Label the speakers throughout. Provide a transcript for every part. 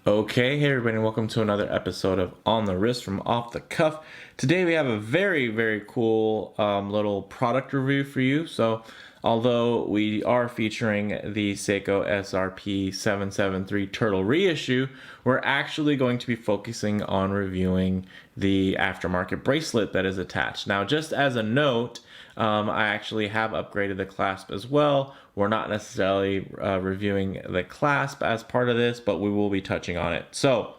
Speaker 1: Okay, hey everybody, and welcome to another episode of On the Wrist from Off the Cuff. Today we have a very cool little product review for you. So, although we are featuring the Seiko SRP 773 Turtle reissue, we're actually going to be focusing on reviewing the aftermarket bracelet that is attached. Now, just as a note, I actually have upgraded the clasp as well. We're not necessarily reviewing the clasp as part of this, but we will be touching on it. So,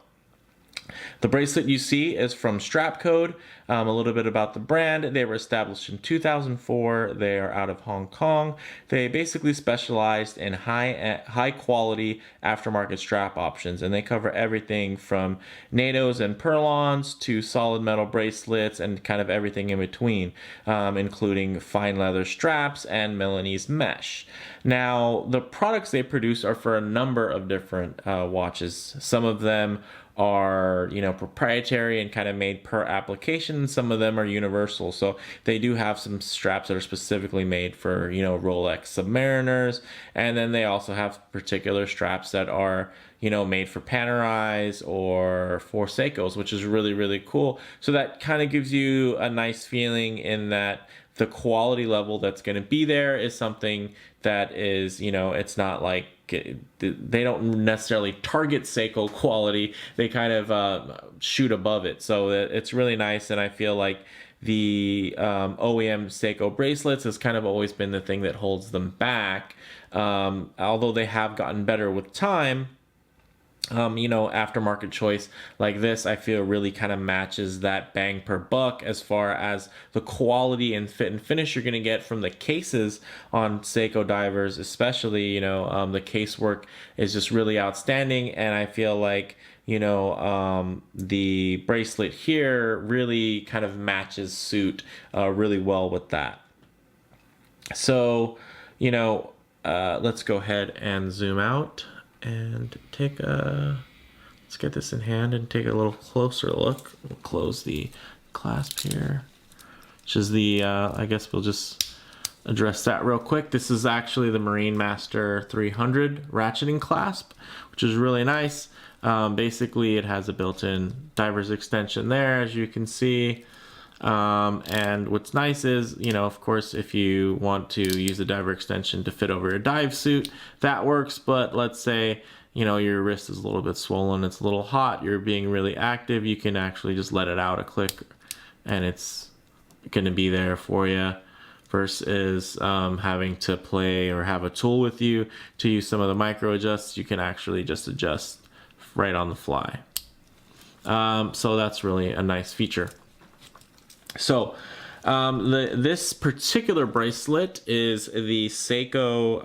Speaker 1: the bracelet you see is from Strapcode. A little bit about the brand. They were established in 2004. They are out of Hong Kong. They basically specialized in high quality aftermarket strap options, and they cover everything from NATOs and Perlons to solid metal bracelets and kind of everything in between, including fine leather straps and Milanese mesh. Now, the products they produce are for a number of different watches. Some of them are proprietary and kind of made per application. Some of them are universal, so they do have some straps that are specifically made for Rolex Submariners, and then they also have particular straps that are made for Panerais or for Seikos, which is really cool. So that kind of gives you a nice feeling in that the quality level that's going to be there is something that is, it's not like they don't necessarily target Seiko quality. They kind of shoot above it. So it's really nice. And I feel like the OEM Seiko bracelets has kind of always been the thing that holds them back. Although they have gotten better with time, aftermarket choice like this, I feel really kind of matches that bang per buck as far as the quality and fit and finish you're going to get from the cases on Seiko divers, especially, the casework is just really outstanding. And I feel like, the bracelet here really kind of matches suit really well with that. So, let's go ahead and zoom out and let's get this in hand and take a little closer look. We'll close the clasp here, which is the, I guess we'll just address that real quick. This is actually the Marine Master 300 ratcheting clasp, which is really nice. Basically, it has a built-in diver's extension there, as you can see. And what's nice is, of course, if you want to use the diver extension to fit over your dive suit, that works. But let's say, your wrist is a little bit swollen, it's a little hot, you're being really active, you can actually just let it out a click and it's going to be there for you, versus having to play or have a tool with you to use some of the micro adjusts. You can actually just adjust right on the fly. So that's really a nice feature. So, this particular bracelet is the Seiko,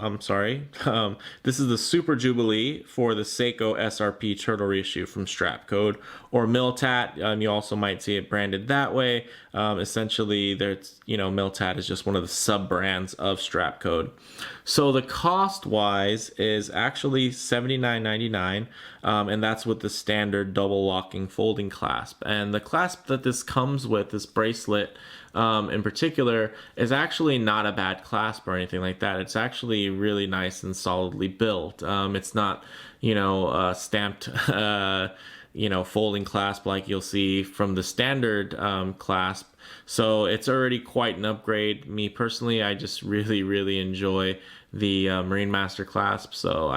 Speaker 1: this is the Super Jubilee for the Seiko SRP Turtle reissue from Strapcode, or Miltat. You also might see it branded that way. Essentially, Miltat is just one of the sub-brands of Strapcode. So the cost-wise is actually $79.99, and that's with the standard double locking folding clasp. And the clasp that this comes with, this bracelet, in particular, is actually not a bad clasp or anything like that. It's actually really nice and solidly built. It's not, stamped, folding clasp like you'll see from the standard clasp. So it's already quite an upgrade. Me personally, I just really enjoy the Marine Master clasp. So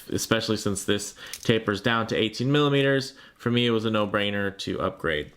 Speaker 1: especially since this tapers down to 18 millimeters, for me it was a no-brainer to upgrade.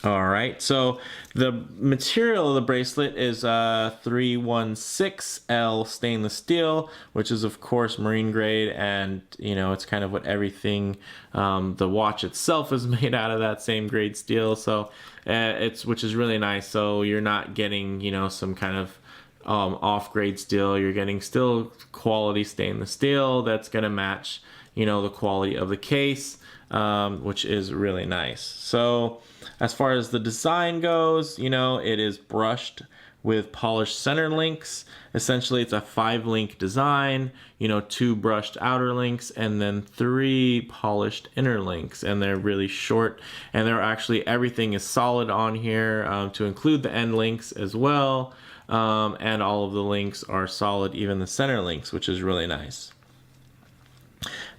Speaker 1: All right, so the material of the bracelet is 316L stainless steel, which is of course marine grade, and it's kind of what everything, the watch itself is made out of that same grade steel. So which is really nice. So you're not getting some kind of off-grade steel. You're getting still quality stainless steel that's going to match the quality of the case, which is really nice. So as far as the design goes, it is brushed with polished center links. Essentially, it's a 5-link design, 2 brushed outer links, and then 3 polished inner links. And they're really short, and everything is solid on here, to include the end links as well. And all of the links are solid, even the center links, which is really nice.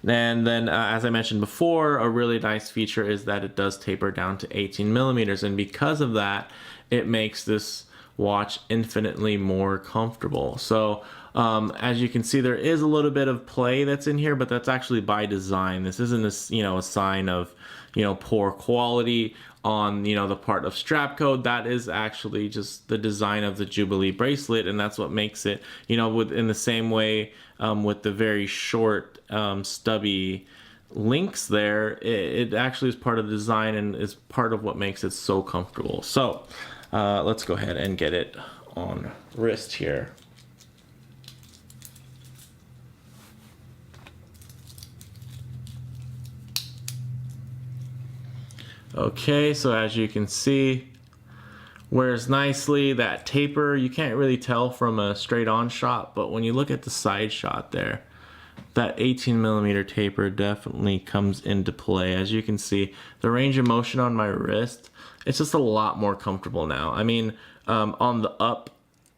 Speaker 1: And then, as I mentioned before, a really nice feature is that it does taper down to 18 millimeters. And because of that, it makes this watch infinitely more comfortable. So as you can see, there is a little bit of play that's in here, but that's actually by design. This isn't a sign of poor quality on the part of Strapcode. That is actually just the design of the Jubilee bracelet, and that's what makes it in the same way with the very short stubby links there, it actually is part of the design and is part of what makes it so comfortable. So let's go ahead and get it on wrist here. Okay, so as you can see, wears nicely. That taper, you can't really tell from a straight on shot, but when you look at the side shot there, that 18 millimeter taper definitely comes into play. As you can see, the range of motion on my wrist, it's just a lot more comfortable now. I mean, on the up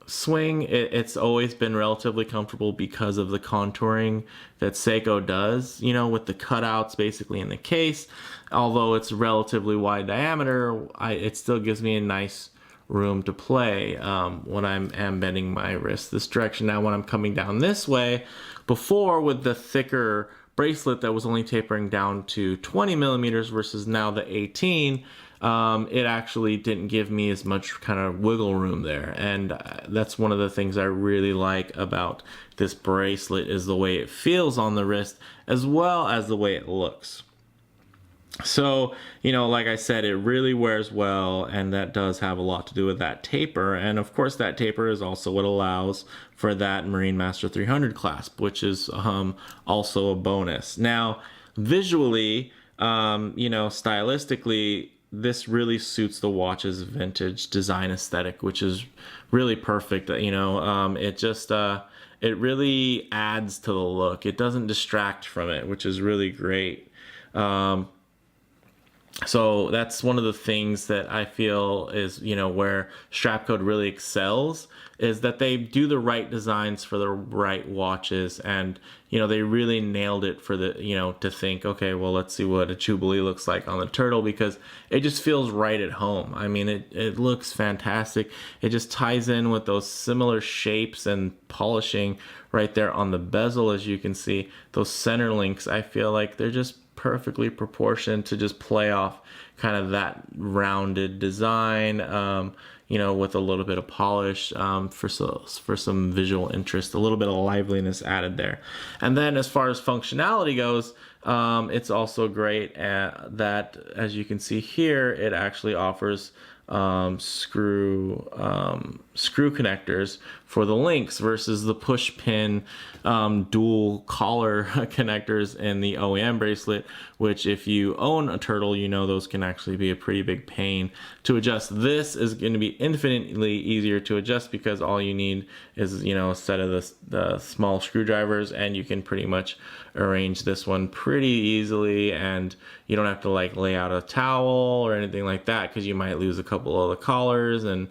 Speaker 1: swing, it's always been relatively comfortable because of the contouring that Seiko does, with the cutouts basically in the case. Although it's relatively wide diameter, it still gives me a nice room to play when I'm bending my wrist this direction. Now when I'm coming down this way, before with the thicker bracelet that was only tapering down to 20 millimeters versus now the 18, it actually didn't give me as much kind of wiggle room there. And that's one of the things I really like about this bracelet, is the way it feels on the wrist as well as the way it looks. So, like I said, it really wears well, and that does have a lot to do with that taper. And of course, that taper is also what allows for that Marine Master 300 clasp, which is also a bonus. Now, visually, stylistically, this really suits the watch's vintage design aesthetic, which is really perfect. It just it really adds to the look. It doesn't distract from it, which is really great. So that's one of the things that I feel is, where Strapcode really excels, is that they do the right designs for the right watches. And, they really nailed it for the, to think, okay, well, let's see what a Jubilee looks like on the Turtle, because it just feels right at home. I mean, it looks fantastic. It just ties in with those similar shapes and polishing right there on the bezel. As you can see, those center links, I feel like they're just perfectly proportioned to just play off kind of that rounded design, with a little bit of polish for some visual interest, a little bit of liveliness added there. And then as far as functionality goes, it's also great that, as you can see here, it actually offers screw connectors for the links versus the push pin dual collar connectors in the OEM bracelet, which if you own a Turtle, those can actually be a pretty big pain to adjust. This is going to be infinitely easier to adjust because all you need is a set of the small screwdrivers, and you can pretty much arrange this one pretty easily, and you don't have to lay out a towel or anything like that, because you might lose a couple of the collars. And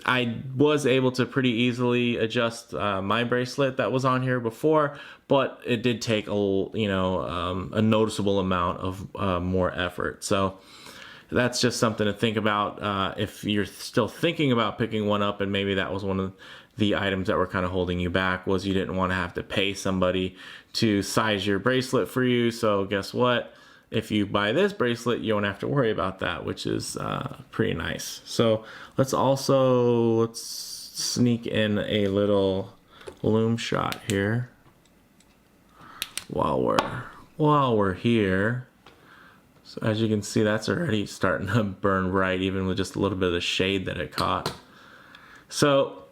Speaker 1: I was able to pretty easily adjust my bracelet that was on here before, but it did take a noticeable amount of more effort. So that's just something to think about if you're still thinking about picking one up, and maybe that was one of the items that were kind of holding you back, was you didn't want to have to pay somebody to size your bracelet for you. So guess what? If you buy this bracelet, you don't have to worry about that, which is pretty nice. So let's sneak in a little lume shot here while we're here. So as you can see, that's already starting to burn bright, even with just a little bit of the shade that it caught. So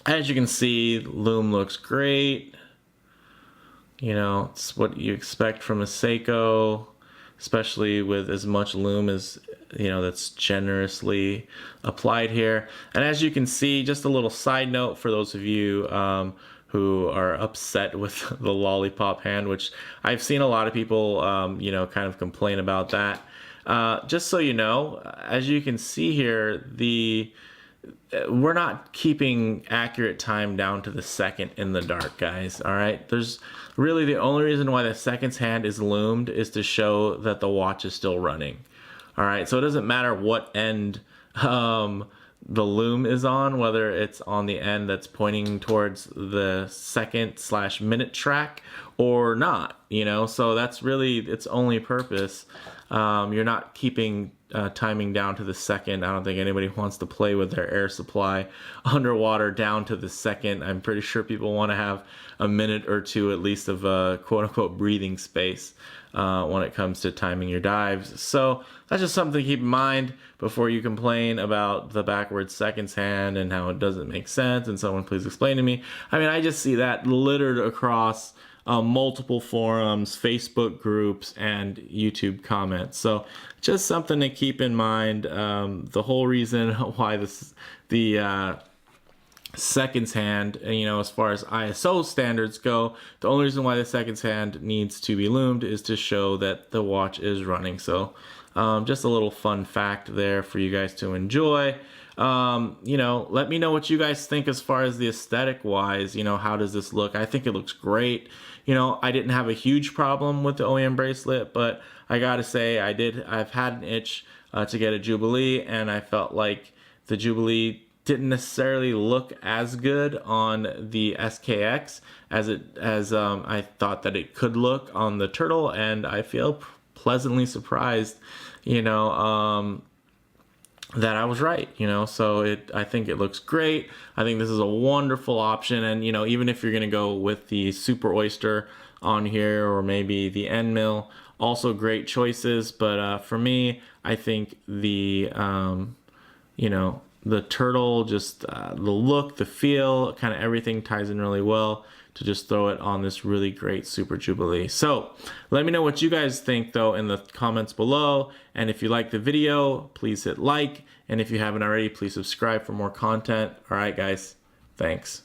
Speaker 1: as you can see, lume looks great. It's what you expect from a Seiko, especially with as much lume as, that's generously applied here. And as you can see, just a little side note for those of you who are upset with the lollipop hand, which I've seen a lot of people, kind of complain about that. Just so you know, as you can see here, the we're not keeping accurate time down to the second in the dark, guys. All right. There's really the only reason why the seconds hand is loomed is to show that the watch is still running. All right. So it doesn't matter what end the loom is on, whether it's on the end that's pointing towards the second/minute track or not, you know. So that's really its only purpose. You're not keeping timing down to the second. I don't think anybody wants to play with their air supply underwater down to the second. I'm pretty sure people want to have a minute or two at least of quote unquote breathing space when it comes to timing your dives. So that's just something to keep in mind before you complain about the backwards seconds hand and how it doesn't make sense and someone please explain to me. I mean, I just see that littered across multiple forums, Facebook groups, and YouTube comments. So just something to keep in mind. The whole reason why the seconds hand, you know, as far as ISO standards go, the only reason why the seconds hand needs to be loomed is to show that the watch is running. So just a little fun fact there for you guys to enjoy. You know, let me know what you guys think as far as the aesthetic wise. You know, how does this look? I think it looks great. You know, I didn't have a huge problem with the OEM bracelet, but I gotta say I've had an itch to get a Jubilee, and I felt like the Jubilee didn't necessarily look as good on the SKX as I thought that it could look on the Turtle, and I feel pleasantly surprised, you know, that I was right, you know. So I think it looks great. I think this is a wonderful option, and you know, even if you're gonna go with the Super Oyster on here or maybe the End Mill, also great choices. But for me, I think the you know, the Turtle, just the look, the feel, kind of everything ties in really well to just throw it on this really great Super Jubilee. So let me know what you guys think though in the comments below. And if you like the video, please hit like. And if you haven't already, please subscribe for more content. All right, guys. Thanks.